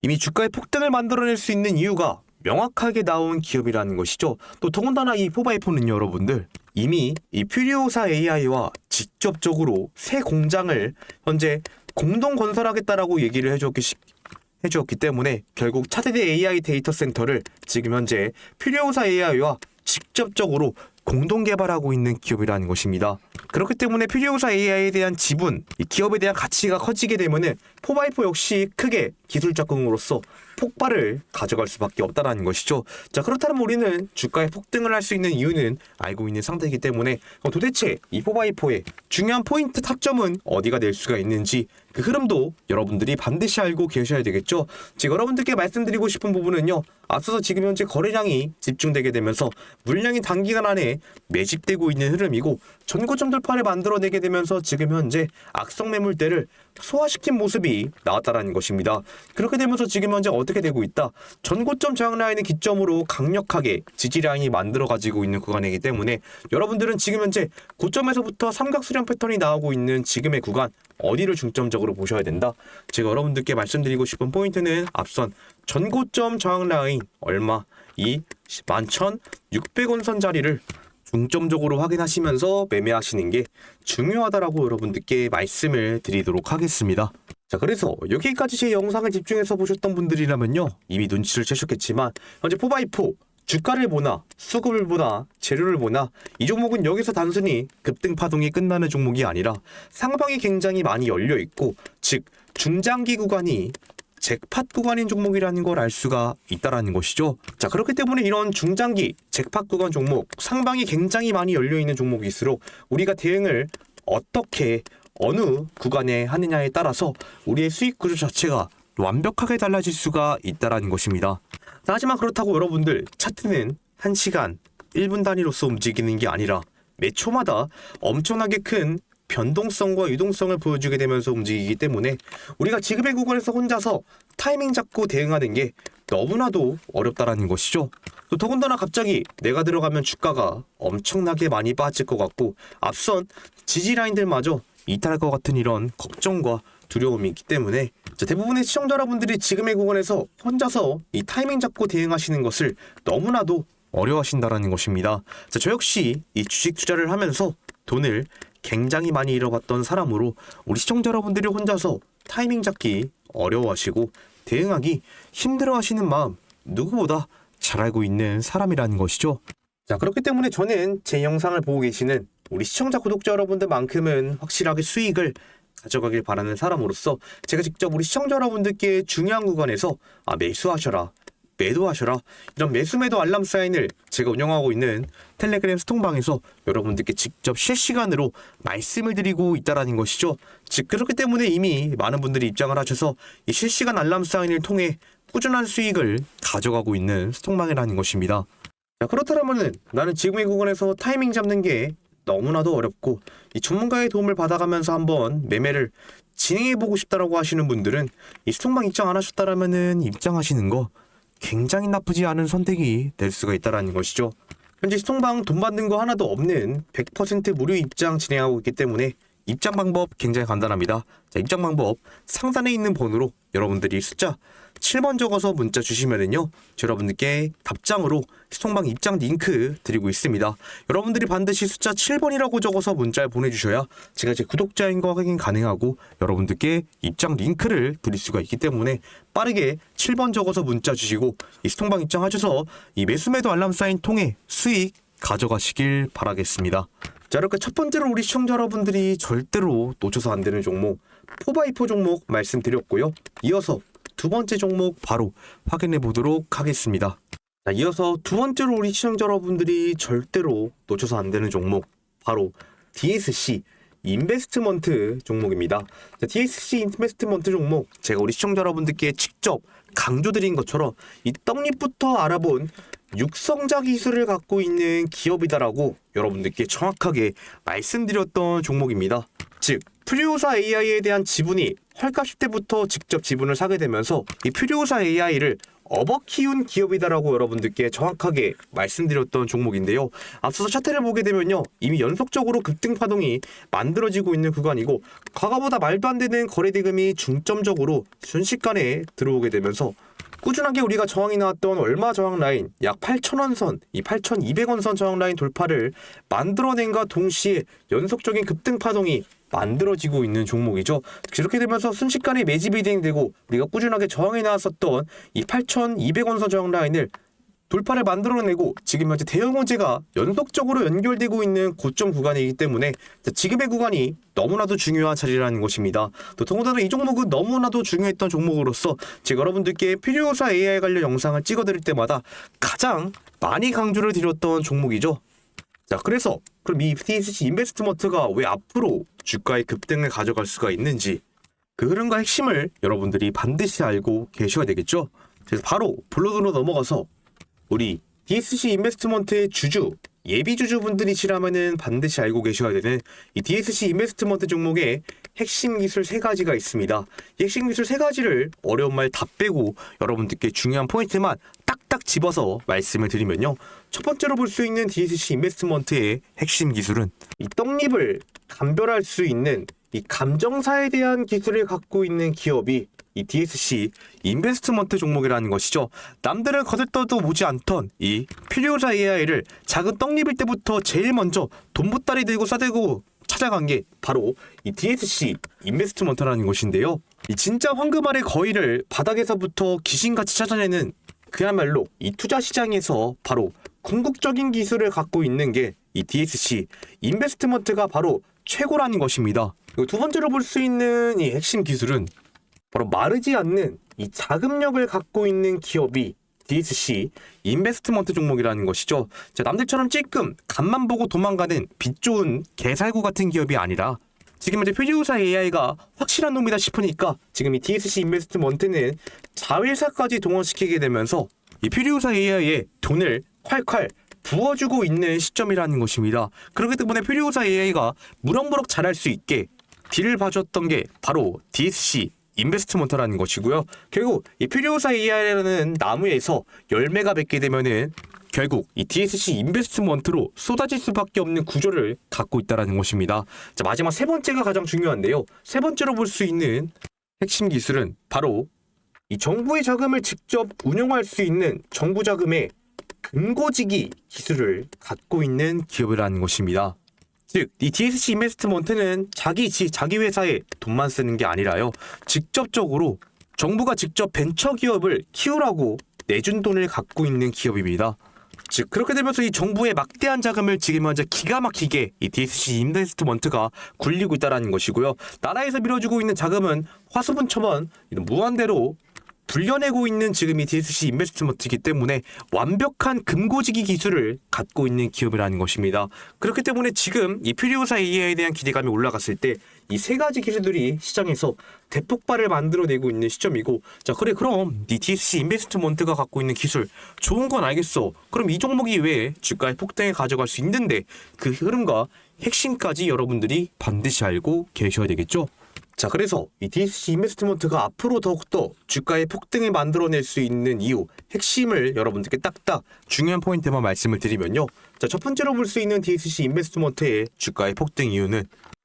Speaker 1: 이미 주가의 폭등을 만들어낼 수 있는 이유가 명확하게 나온 기업이라는 것이죠. 또 더군다나 이 4x4는요 여러분들 이미 이 퓨리오사 AI와 직접적으로 새 공장을 현재 공동 건설하겠다라고 얘기를 해주었기 때문에 결국 차세대 AI 데이터 센터를 지금 현재 퓨리오사 AI와 직접적으로 공동 개발하고 있는 기업이라는 것입니다. 그렇기 때문에 퓨리오사 AI에 대한 지분, 이 기업에 대한 가치가 커지게 되면은 4x4 역시 크게 기술 적응으로서 폭발을 가져갈 수밖에 없다라는 것이죠. 자, 그렇다면 우리는 주가의 폭등을 할 수 있는 이유는 알고 있는 상태이기 때문에 도대체 이 4x4의 중요한 포인트 타점은 어디가 될 수가 있는지 그 흐름도 여러분들이 반드시 알고 계셔야 되겠죠. 지금 여러분들께 말씀드리고 싶은 부분은요, 앞서서 지금 현재 거래량이 집중되게 되면서 물량이 단기간 안에 매집되고 있는 흐름이고 전고점 돌파를 만들어내게 되면서 지금 현재 악성 매물대를 소화시킨 모습이 나왔다라는 것입니다. 그렇게 되면서 지금 현재 어떻게 되고 있다? 전고점 저항 라인을 기점으로 강력하게 지지 라인이 만들어 가지고 있는 구간이기 때문에 여러분들은 지금 현재 고점에서부터 삼각수렴 패턴이 나오고 있는 지금의 구간 어디를 중점적으로 보셔야 된다? 제가 여러분들께 말씀드리고 싶은 포인트는 앞선 전고점 저항 라인 얼마? 이 11,600원 선 자리를 중점적으로 확인하시면서 매매하시는 게 중요하다라고 여러분들께 말씀을 드리도록 하겠습니다. 자, 그래서 여기까지 제 영상을 집중해서 보셨던 분들이라면요 이미 눈치를 채셨겠지만 현재 4x4 주가를 보나 수급을 보나 재료를 보나 이 종목은 여기서 단순히 급등 파동이 끝나는 종목이 아니라 상방이 굉장히 많이 열려 있고, 즉 중장기 구간이 잭팟 구간인 종목이라는 걸 알 수가 있다라는 것이죠. 자, 그렇기 때문에 이런 중장기 잭팟 구간 종목, 상방이 굉장히 많이 열려 있는 종목일수록 우리가 대응을 어떻게 어느 구간에 하느냐에 따라서 우리의 수익 구조 자체가 완벽하게 달라질 수가 있다라는 것입니다. 자, 하지만 그렇다고 여러분들 차트는 1시간 1분 단위로서 움직이는 게 아니라 매 초마다 엄청나게 큰 변동성과 유동성을 보여주게 되면서 움직이기 때문에 우리가 지금의 구간에서 혼자서 타이밍 잡고 대응하는 게 너무나도 어렵다라는 것이죠. 또 더군다나 갑자기 내가 들어가면 주가가 엄청나게 많이 빠질 것 같고 앞선 지지 라인들마저 이탈할 것 같은 이런 걱정과 두려움이 있기 때문에 대부분의 시청자 여러분들이 지금의 구간에서 혼자서 이 타이밍 잡고 대응하시는 것을 너무나도 어려워하신다라는 것입니다. 저 역시 이 주식 투자를 하면서 돈을 굉장히 많이 잃어봤던 사람으로 우리 시청자 여러분들이 혼자서 타이밍 잡기 어려워하시고 대응하기 힘들어하시는 마음 누구보다 잘 알고 있는 사람이라는 것이죠. 자, 그렇기 때문에 저는 제 영상을 보고 계시는 우리 시청자 구독자 여러분들만큼은 확실하게 수익을 가져가길 바라는 사람으로서 제가 직접 우리 시청자 여러분들께 중요한 구간에서 매수하셔라, 매도하셔라 이런 매수 매도 알람 사인을 제가 운영하고 있는 텔레그램 스톡방에서 여러분들께 직접 실시간으로 말씀을 드리고 있다라는 것이죠. 즉 그렇기 때문에 이미 많은 분들이 입장을 하셔서 이 실시간 알람 사인을 통해 꾸준한 수익을 가져가고 있는 스톡방이라는 것입니다. 자, 그렇다면은 나는 지금의 구간에서 타이밍 잡는 게 너무나도 어렵고 이 전문가의 도움을 받아가면서 한번 매매를 진행해보고 싶다라고 하시는 분들은 이 스톡방 입장 안 하셨다라면은 입장하시는 거 굉장히 나쁘지 않은 선택이 될 수가 있다라는 것이죠. 현재 스톡방 돈 받는 거 하나도 없는 100% 무료 입장 진행하고 있기 때문에 입장 방법 굉장히 간단합니다. 자, 입장 방법 상단에 있는 번호로 여러분들이 숫자 7번 적어서 문자 주시면은요 여러분들께 답장으로 스톡방 입장 링크 드리고 있습니다. 여러분들이 반드시 숫자 7번이라고 적어서 문자를 보내주셔야 제가 제 구독자인 거 확인 가능하고 여러분들께 입장 링크를 드릴 수가 있기 때문에 빠르게 7번 적어서 문자 주시고 이 스톡방 입장하셔서 이 매수매도 알람 사인 통해 수익 가져가시길 바라겠습니다. 자, 이렇게 첫 번째로 우리 시청자 여러분들이 절대로 놓쳐서 안 되는 종목 4x4 종목 말씀드렸고요. 이어서 두 번째 종목 바로 확인해 보도록 하겠습니다. 자, 이어서 두 번째로 우리 시청자 여러분들이 절대로 놓쳐서 안 되는 종목 바로 DSC 인베스트먼트 종목입니다. 자, DSC 인베스트먼트 종목 제가 우리 시청자 여러분들께 직접 강조드린 것처럼 이 떡잎부터 알아본 육성자 기술을 갖고 있는 기업이다라고 여러분들께 정확하게 말씀드렸던 종목입니다. 즉 퓨리오사 AI에 대한 지분이 헐값 때부터 직접 지분을 사게 되면서 이 퓨리오사 AI를 업어 키운 기업이다라고 여러분들께 정확하게 말씀드렸던 종목인데요. 앞서서 차트를 보게 되면요 이미 연속적으로 급등 파동이 만들어지고 있는 구간이고 과거보다 말도 안 되는 거래 대금이 중점적으로 순식간에 들어오게 되면서 꾸준하게 우리가 저항이 나왔던 얼마 저항 라인 약 8,000원 선, 이 8,200원 선 저항 라인 돌파를 만들어낸과 동시에 연속적인 급등 파동이 만들어지고 있는 종목이죠. 이렇게 되면서 순식간에 매집이 진행되고 우리가 꾸준하게 저항이 나왔었던 이 8,200원 선 저항 라인을 돌파를 만들어내고 지금 현재 대형 호재가 연속적으로 연결되고 있는 고점 구간이기 때문에 지금의 구간이 너무나도 중요한 자리라는 것입니다. 또 더군다나 이 종목은 너무나도 중요했던 종목으로서 제가 여러분들께 퓨리오사 AI 관련 영상을 찍어드릴 때마다 가장 많이 강조를 드렸던 종목이죠. 자, 그래서 그럼 이 DSC 인베스트먼트가 왜 앞으로 주가의 급등을 가져갈 수가 있는지 그 흐름과 핵심을 여러분들이 반드시 알고 계셔야 되겠죠. 그래서 바로 본론으로 넘어가서 우리 DSC 인베스트먼트의 주주, 예비 주주분들이시라면은 반드시 알고 계셔야 되는 이 DSC 인베스트먼트 종목의 핵심 기술 3가지가 있습니다. 이 핵심 기술 3가지를 어려운 말 다 빼고 여러분들께 중요한 포인트만 딱딱 집어서 말씀을 드리면요. 첫 번째로 볼 수 있는 DSC 인베스트먼트의 핵심 기술은 이 떡잎을 감별할 수 있는 이 감정사에 대한 기술을 갖고 있는 기업이 이 DSC 인베스트먼트 종목이라는 것이죠. 남들은 거들떠도 보지 않던 이 퓨리오사 AI를 작은 떡잎일 때부터 제일 먼저 돈보따리 들고 싸들고 찾아간 게 바로 이 DSC 인베스트먼트라는 것인데요. 이 진짜 황금알의 거위를 바닥에서부터 귀신같이 찾아내는 그야말로 이 투자 시장에서 바로 궁극적인 기술을 갖고 있는 게 이 DSC 인베스트먼트가 바로 최고라는 것입니다. 그리고 두 번째로 볼 수 있는 이 핵심 기술은 바로 마르지 않는 이 자금력을 갖고 있는 기업이 DSC 인베스트먼트 종목이라는 것이죠. 자, 남들처럼 찔끔 간만 보고 도망가는 빚 좋은 개살구 같은 기업이 아니라 지금 이제 퓨리오사 AI가 확실한 놈이다 싶으니까 지금 이 DSC 인베스트먼트는 자회사까지 동원시키게 되면서 이 퓨리오사 AI에 돈을 콸콸 부어주고 있는 시점이라는 것입니다. 그렇기 때문에 퓨리오사 AI가 무럭무럭 잘할 수 있게 딜을 봐줬던 게 바로 DSC 인베스트먼트라는 것이고요. 결국 이 퓨리오사 AI라는 나무에서 열매가 맺게 되면은 결국 이 DSC 인베스트먼트로 쏟아질 수밖에 없는 구조를 갖고 있다는 것입니다. 자, 마지막 세 번째가 가장 중요한데요. 세 번째로 볼 수 있는 핵심 기술은 바로 이 정부의 자금을 직접 운용할 수 있는 정부 자금의 금고지기 기술을 갖고 있는 기업이라는 것입니다. 즉, 이 DSC 인베스트먼트는 자기 회사에 돈만 쓰는 게 아니라요. 직접적으로 정부가 직접 벤처기업을 키우라고 내준 돈을 갖고 있는 기업입니다. 즉, 그렇게 되면서 이 정부의 막대한 자금을 지금 현재 기가 막히게 이 DSC 인베스트먼트가 굴리고 있다는 것이고요. 나라에서 밀어주고 있는 자금은 화수분처럼 무한대로 불려내고 있는 지금 이 DSC 인베스트먼트이기 때문에 완벽한 금고지기 기술을 갖고 있는 기업이라는 것입니다. 그렇기 때문에 지금 이 퓨리오사 AI에 대한 기대감이 올라갔을 때 이 세 가지 기술들이 시장에서 대폭발을 만들어내고 있는 시점이고, 자, 그럼 이 DSC 인베스트먼트가 갖고 있는 기술 좋은 건 알겠어. 그럼 이 종목이 왜 주가의 폭등에 가져갈 수 있는데 그 흐름과 핵심까지 여러분들이 반드시 알고 계셔야 되겠죠. 자, 그래서 이 DSC 인베스트먼트가 앞으로 더욱더 주가의 폭등을 만들어낼 수 있는 이유, 핵심을 여러분들께 딱딱 중요한 포인트만 말씀을 드리면요. 자, 첫 번째로 볼 수 있는 DSC 인베스트먼트의 주가의 폭등 이유는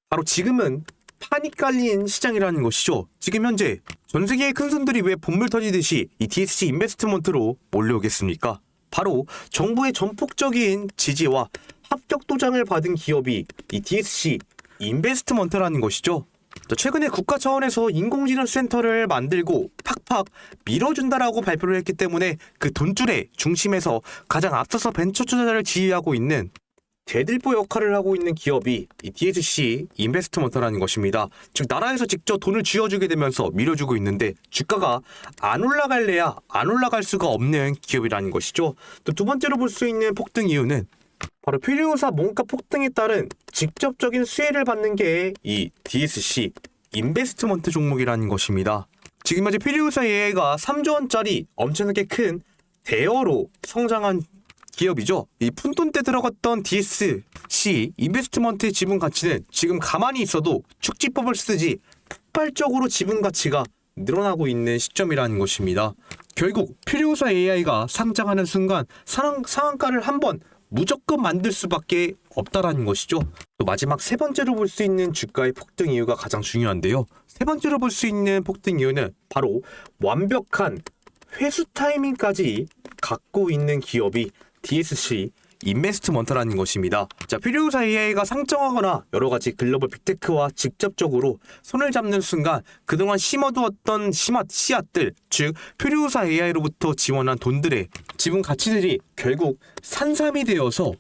Speaker 1: 바로 지금은 판이 깔린 시장이라는 것이죠. 지금 현재 전 세계의 큰 손들이 왜 본물 터지듯이 이 DSC 인베스트먼트로 몰려오겠습니까? 바로 정부의 전폭적인 지지와 합격 도장을 받은 기업이 이 DSC 인베스트먼트라는 것이죠. 최근에 국가 차원에서 인공지능 센터를 만들고 팍팍 밀어준다라고 발표를 했기 때문에 그 돈줄의 중심에서 가장 앞서서 벤처 투자자를 지휘하고 있는 대들보 역할을 하고 있는 기업이 이 DSC 인베스트먼트라는 것입니다. 즉, 나라에서 직접 돈을 쥐어주게 되면서 밀어주고 있는데 주가가 안 올라갈래야 안 올라갈 수가 없는 기업이라는 것이죠. 또 두 번째로 볼 수 있는 폭등 이유는 바로 퓨리오사 몸값 폭등에 따른 직접적인 수혜를 받는 게 이 DSC 인베스트먼트 종목이라는 것입니다. 지금 현재 퓨리오사 AI가 3조 원짜리 엄청나게 큰 대어로 성장한 기업이죠. 이 푼돈 때 들어갔던 DSC 인베스트먼트의 지분 가치는 지금 가만히 있어도 축지법을 쓰지 폭발적으로 지분 가치가 늘어나고 있는 시점이라는 것입니다. 결국 퓨리오사 AI가 상장하는 순간 상한가를 한번 무조건 만들 수밖에 없다라는 것이죠. 또 마지막 세 번째로 볼 수 있는 주가의 폭등 이유가 가장 중요한데요. 세 번째로 볼 수 있는 폭등 이유는 바로 완벽한 회수 타이밍까지 갖고 있는 기업이 DSC 인베스트먼트라는 것입니다. 자, 퓨리오사 AI가 상장하거나 여러 가지 글로벌 빅테크와 직접적으로 손을 잡는 순간 그동안 심어두었던 씨앗들, 즉 퓨리오사 AI로부터 지원한 돈들의 지분 가치들이 결국 산삼이 되어서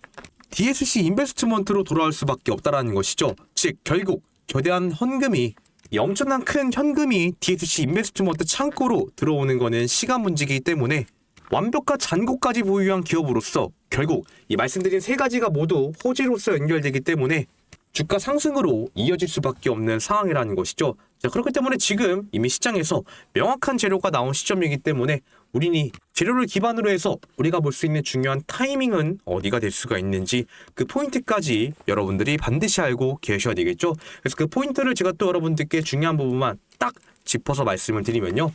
Speaker 1: DSC 인베스트먼트로 돌아올 수밖에 없다라는 것이죠. 즉 결국 거대한 헌금이 이 엄청난 큰 현금이 DSC 인베스트먼트 창고로 들어오는 것은 시간 문제이기 때문에 완벽한 잔고까지 보유한 기업으로서 결국 이 말씀드린 세 가지가 모두 호재로서 연결되기 때문에 주가 상승으로 이어질 수밖에 없는 상황이라는 것이죠. 자, 그렇기 때문에 지금 이미 시장에서 명확한 재료가 나온 시점이기 때문에 우리는 재료를 기반으로 해서 우리가 볼 수 있는 중요한 타이밍은 어디가 될 수가 있는지 그 포인트까지 여러분들이 반드시 알고 계셔야 되겠죠. 그래서 그 포인트를 제가 또 여러분들께 중요한 부분만 딱 짚어서 말씀을 드리면요.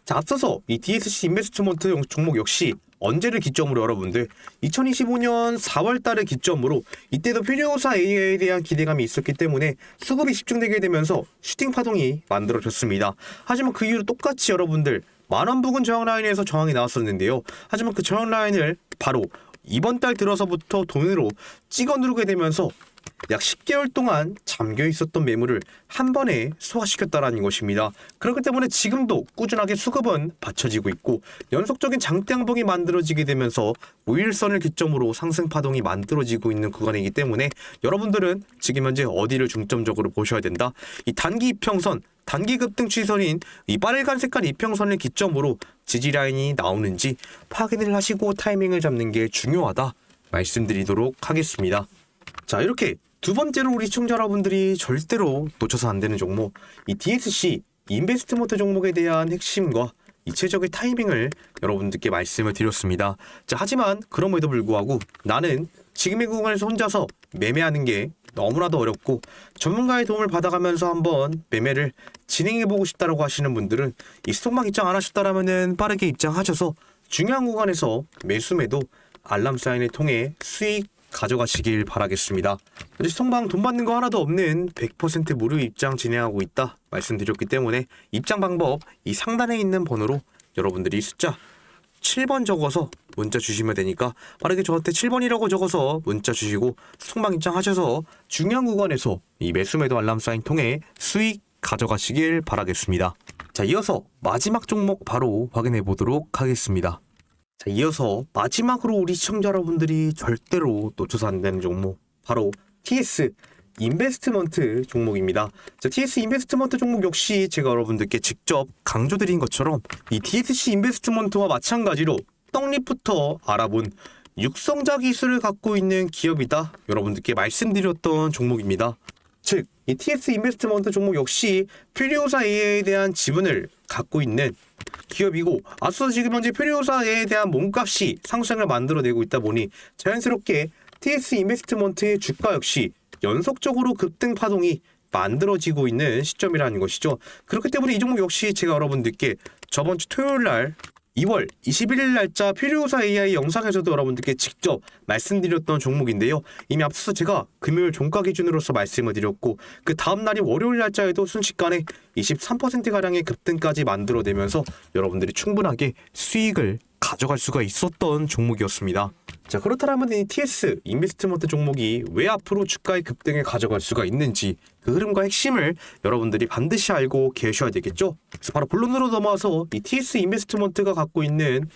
Speaker 1: 자, 앞서서 이 DSC 인베스트먼트 종목 역시 언제를 기점으로 여러분들 2025년 4월 달을 기점으로 이때도 퓨리오사 AI에 대한 기대감이 있었기 때문에 수급이 집중되게 되면서 슈팅 파동이 만들어졌습니다. 하지만 그 이후로 똑같이 여러분들 만원 부근 저항 라인에서 저항이 나왔었는데요. 하지만 그 저항 라인을 바로 이번 달 들어서부터 돈으로 찍어 누르게 되면서 약 10개월 동안 잠겨 있었던 매물을 한 번에 소화시켰다라는 것입니다. 그렇기 때문에 지금도 꾸준하게 수급은 받쳐지고 있고 연속적인 장대 양봉이 만들어지게 되면서 5일선을 기점으로 상승 파동이 만들어지고 있는 구간이기 때문에 여러분들은 지금 현재 어디를 중점적으로 보셔야 된다. 이 단기 이평선, 단기 급등 추이선인 이 빨간 색깔 이평선을 기점으로 지지 라인이 나오는지 확인을 하시고 타이밍을 잡는 게 중요하다 말씀드리도록 하겠습니다. 자, 이렇게 두 번째로 우리 시청자 여러분들이 절대로 놓쳐서 안 되는 종목, 이 DSC 인베스트먼트 종목에 대한 핵심과 이 최적의 타이밍을 여러분들께 말씀을 드렸습니다. 자, 하지만 그럼에도 불구하고 나는 지금의 구간에서 혼자서 매매하는 게 너무나도 어렵고 전문가의 도움을 받아가면서 한번 매매를 진행해보고 싶다라고 하시는 분들은 이 스톡막 입장 안 하셨다라면은 빠르게 입장하셔서 중요한 구간에서 매수 매도 알람 사인을 통해 수익 가져가시길 바라겠습니다. 시청방 돈 받는 거 하나도 없는 100% 무료 입장 진행하고 있다 말씀드렸기 때문에 입장 방법 이 상단에 있는 번호로 여러분들이 숫자 7번 적어서 문자 주시면 되니까 빠르게 저한테 7번이라고 적어서 문자 주시고 시청방 입장하셔서 중요한 구간에서 이 매수 매도 알람 사인 통해 수익 가져가시길 바라겠습니다. 자, 이어서 마지막 종목 바로 확인해 보도록 하겠습니다. 자, 이어서 마지막으로 우리 시청자 여러분들이 절대로 놓쳐서 안 되는 종목 바로 TS 인베스트먼트 종목입니다. 자, TS 인베스트먼트 종목 역시 제가 여러분들께 직접 강조드린 것처럼 이 TSC 인베스트먼트와 마찬가지로 떡잎부터 알아본 육성자 기술을 갖고 있는 기업이다 여러분들께 말씀드렸던 종목입니다. 즉, 이 TS 인베스트먼트 종목 역시 퓨리오사 AI에 대한 지분을 갖고 있는 기업이고 앞서 지금 현재 퓨리오사에 대한 몸값이 상승을 만들어내고 있다 보니 자연스럽게 TS 인베스트먼트의 주가 역시 연속적으로 급등 파동이 만들어지고 있는 시점이라는 것이죠. 그렇기 때문에 이 종목 역시 제가 여러분들께 저번 주 토요일 날 2월 21일 날짜 퓨리오사 AI 영상에서도 여러분들께 직접 말씀드렸던 종목인데요. 이미 앞서서 제가 금요일 종가 기준으로서 말씀을 드렸고 그 다음 날이 월요일 날짜에도 순식간에 23%가량의 급등까지 만들어내면서 여러분들이 충분하게 수익을 가져갈 수가 있었던 종목이었습니다. 자, 그렇다면 이 TS 인베스트먼트 종목이 왜 앞으로 주가의 급등을 가져갈 수가 있는지 그 흐름과 핵심을 여러분들이 반드시 알고 계셔야 되겠죠. 그래서 바로 본론으로 넘어와서 이 TS 인베스트먼트가 갖고 있는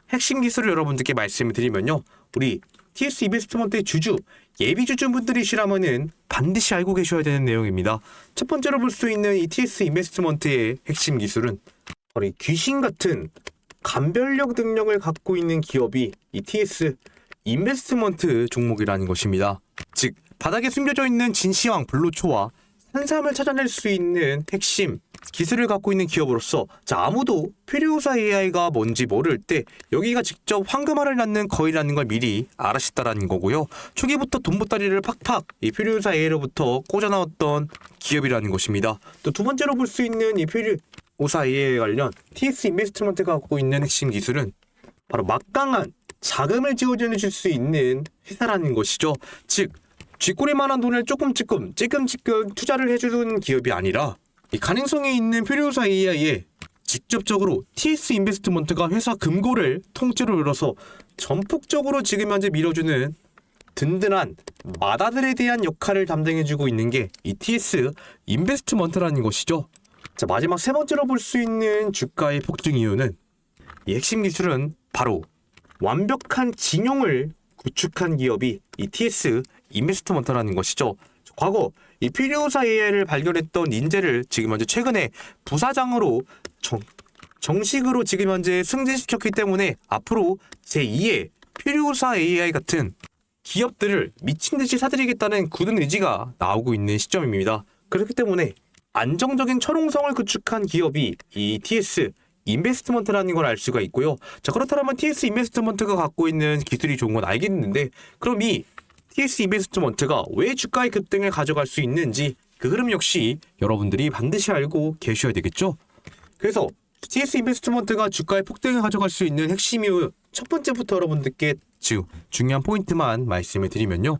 Speaker 1: 핵심 기술을 여러분들께 말씀을 드리면요, 우리 TS 인베스트먼트의 주주 예비 주주분들이시라면은 반드시 알고 계셔야 되는 내용입니다. 첫 번째로 볼 수 있는 이 TS 인베스트먼트의 핵심 기술은 바로 이 귀신 같은 감별력 능력을 갖고 있는 기업이 이 TS 인베스트먼트 종목이라는 것입니다. 즉, 바닥에 숨겨져 있는 진시황 블루초와 산삼을 찾아낼 수 있는 핵심 기술을 갖고 있는 기업으로서 아무도 퓨리오사 AI가 뭔지 모를 때 여기가 직접 황금알을 낳는 거이라는 걸 미리 알아셨다라는 거고요. 초기부터 돈보따리를 팍팍 이 퓨리오사 AI로부터 꽂아넣었던 기업이라는 것입니다. 또 두 번째로 볼 수 있는 이 퓨리오사 AI에 관련 TS 인베스트먼트가 갖고 있는 핵심 기술은 바로 막강한 자금을 지원해줄 수 있는 회사라는 것이죠. 즉, 쥐꼬리만한 돈을 찔끔찔끔 투자를 해주는 기업이 아니라 이 가능성이 있는 퓨리오사 AI에 직접적으로 TS 인베스트먼트가 회사 금고를 통째로 열어서 전폭적으로 지금 현재 밀어주는 든든한 마다들에 대한 역할을 담당해주고 있는 게 이 TS 인베스트먼트라는 것이죠. 자, 마지막 세 번째로 볼 수 있는 주가의 폭등 이유는 이 핵심 기술은 바로 완벽한 진용을 구축한 기업이 이 TS 인베스트먼트라는 것이죠. 과거 이 퓨리오사 AI를 발견했던 인재를 지금 현재 최근에 부사장으로 정식으로 지금 현재 승진시켰기 때문에 앞으로 제2의 퓨리오사 AI 같은 기업들을 미친 듯이 사들이겠다는 굳은 의지가 나오고 있는 시점입니다. 그렇기 때문에 안정적인 철옹성을 구축한 기업이 이 TS 인베스트먼트라는 걸 알 수가 있고요. 자, 그렇다면 TS 인베스트먼트가 갖고 있는 기술이 좋은 건 알겠는데 그럼 이 TS 인베스트먼트가 왜 주가의 급등을 가져갈 수 있는지 그 흐름 역시 여러분들이 반드시 알고 계셔야 되겠죠. 그래서 TS 인베스트먼트가 주가의 폭등을 가져갈 수 있는 핵심 이유 첫 번째부터 여러분들께 중요한 포인트만 말씀을 드리면요,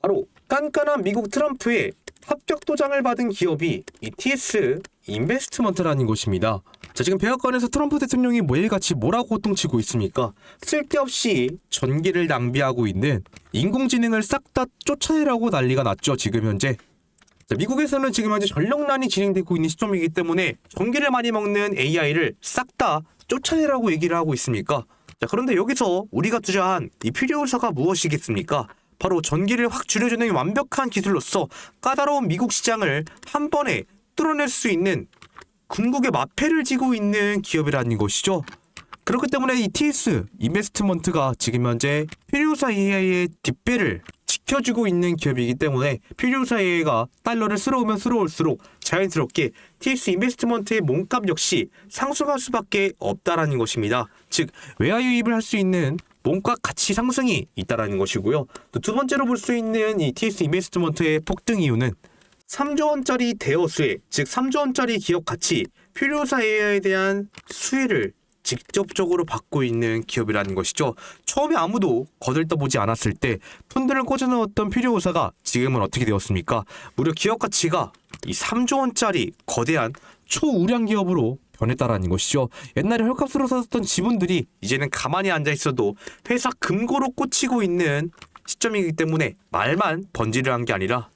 Speaker 1: 바로 깐깐한 미국 트럼프의 합격 도장을 받은 기업이 이 TS 인베스트먼트라는 것입니다. 자, 지금 백악관에서 트럼프 대통령이 매일같이 뭐라고 호통치고 있습니까? 쓸데없이 전기를 낭비하고 있는 인공지능을 싹 다 쫓아내라고 난리가 났죠, 지금 현재. 자, 미국에서는 지금 현재 전력난이 진행되고 있는 시점이기 때문에 전기를 많이 먹는 AI를 싹 다 쫓아내라고 얘기를 하고 있습니까? 자, 그런데 여기서 우리가 투자한 이 퓨리오사가 무엇이겠습니까? 바로 전기를 확 줄여주는 완벽한 기술로서 까다로운 미국 시장을 한 번에 뚫어낼 수 있는 궁극의 마패를 쥐고 있는 기업이라는 것이죠. 그렇기 때문에 이 TS 인베스트먼트가 지금 현재 퓨리오사 AI의 뒷배를 지켜주고 있는 기업이기 때문에 퓨리오사 AI가 달러를 쓸어오면 쓸어올수록 자연스럽게 TS 인베스트먼트의 몸값 역시 상승할 수밖에 없다라는 것입니다. 즉, 외화 유입을 할 수 있는 몸값 가치 상승이 있다라는 것이고요. 또 두 번째로 볼 수 있는 이 TS 인베스트먼트의 폭등 이유는 3조 원짜리 대여수혜, 즉 3조 원짜리 기업 가치, 퓨리오사 AI에 대한 수혜를 직접적으로 받고 있는 기업이라는 것이죠. 처음에 아무도 거들떠보지 않았을 때 푼들을 꽂아넣었던 필요호사가 지금은 어떻게 되었습니까? 무려 기업 가치가 이 3조 원짜리 거대한 초우량 기업으로 변했다라는 것이죠. 옛날에 헐값으로 샀던 지분들이 이제는 가만히 앉아 있어도 회사 금고로 꽂히고 있는 시점이기 때문에 말만 번지를 한 게 아니라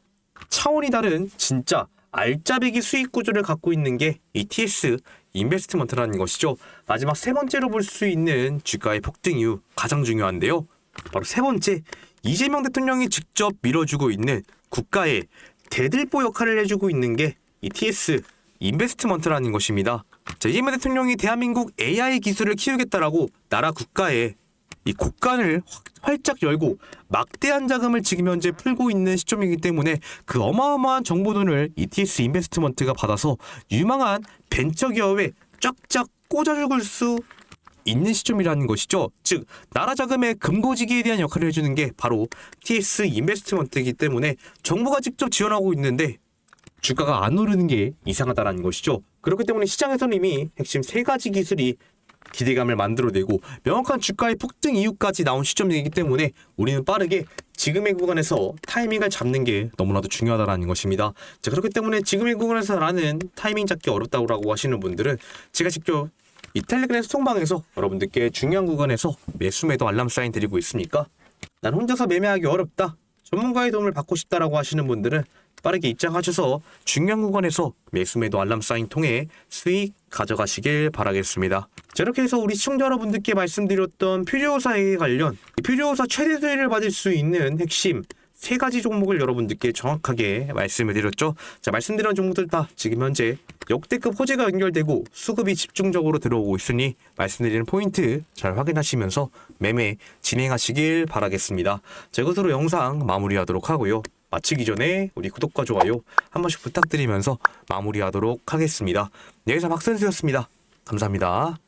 Speaker 1: 차원이 다른 진짜 알짜배기 수익 구조를 갖고 있는 게 이 TS 인베스트먼트라는 것이죠. 마지막 세 번째로 볼 수 있는 주가의 폭등 이유 가장 중요한데요. 바로 세 번째, 이재명 대통령이 직접 밀어주고 있는 국가의 대들보 역할을 해주고 있는 게 이 TS 인베스트먼트라는 것입니다. 자, 이재명 대통령이 대한민국 AI 기술을 키우겠다라고 나라 국가에 이 곳간을 활짝 열고 막대한 자금을 지금 현재 풀고 있는 시점이기 때문에 그 어마어마한 정보돈을 ETS 인베스트먼트가 받아서 유망한 벤처기업에 쫙쫙 꽂아 죽을 수 있는 시점이라는 것이죠. 즉 나라 자금의 금고지기에 대한 역할을 해주는 게 바로 TS 인베스트먼트이기 때문에 정부가 직접 지원하고 있는데 주가가 안 오르는 게 이상하다라는 것이죠. 그렇기 때문에 시장에서는 이미 핵심 세 가지 기술이 기대감을 만들어내고 명확한 주가의 폭등 이유까지 나온 시점이기 때문에 우리는 빠르게 지금의 구간에서 타이밍을 잡는 게 너무나도 중요하다는 것입니다. 자, 그렇기 때문에 지금의 구간에서 나는 타이밍 잡기 어렵다고 하시는 분들은 제가 직접 이 텔레그램 소통방에서 여러분들께 중요한 구간에서 매수 매도 알람 사인 드리고 있으니까 난 혼자서 매매하기 어렵다, 전문가의 도움을 받고 싶다라고 하시는 분들은 빠르게 입장하셔서 중요한 구간에서 매수 매도 알람 사인 통해 수익 가져가시길 바라겠습니다. 자, 이렇게 해서 우리 시청자 여러분들께 말씀드렸던 필요호사에 관련 필요호사 최대 수혜를 받을 수 있는 핵심 세 가지 종목을 여러분들께 정확하게 말씀을 드렸죠. 자, 말씀드린 종목들 다 지금 현재 역대급 호재가 연결되고 수급이 집중적으로 들어오고 있으니 말씀드리는 포인트 잘 확인하시면서 매매 진행하시길 바라겠습니다. 자, 이것으로 영상 마무리하도록 하고요. 마치기 전에 우리 구독과 좋아요 한 번씩 부탁드리면서 마무리하도록 하겠습니다. 여기서 박선수였습니다. 감사합니다.